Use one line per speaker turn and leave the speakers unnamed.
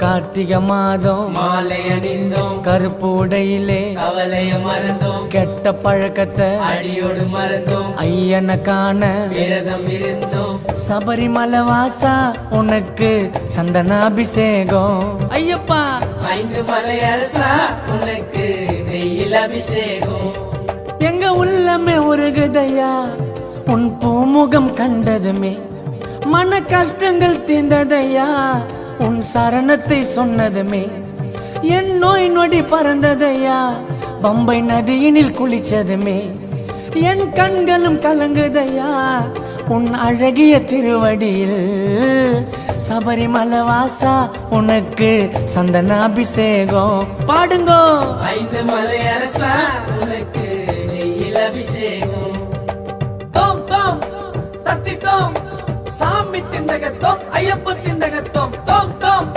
கார்த்திகை மாதம்
மாலை அணிந்தோம்,
கருப்பு உடையிலே
கவலைய மறந்தோம்,
கெட்ட பழக்கத்தை
அடியோடு மறந்தோம்,
ஐயனை காண
விரதம் இருந்தோம்.
சபரிமலை வாசா உனக்கு சந்தனாபிஷேகம். ஐயப்பா
5 மலை அரசா உனக்கு நெய்யில் அபிஷேகம்.
எங்க உள்ளமே உருகுதையா உன் பூமுகம் கண்டதுமே, மன கஷ்டங்கள் தீர்ந்ததையா உன் சரணத்தை சொன்னதுமே, என் நோய் நொடி பறந்ததையா பம்பை நதியினில் குளிச்சதுமே, என் கண்களும் கலங்குதையா உன் அழகிய திருவடியில். சபரிமலை வாசா உனக்கு சந்தனாபிஷேகம். பாடுங்கோ
5 மலை அரசா உனக்கு நெய்யில் அபிஷேகம்.
தோம் தோம் தத்தி தோம் சாமி திண்டகத்தோம் ஐயப்ப திண்டகத்தோம் தோம் தோம்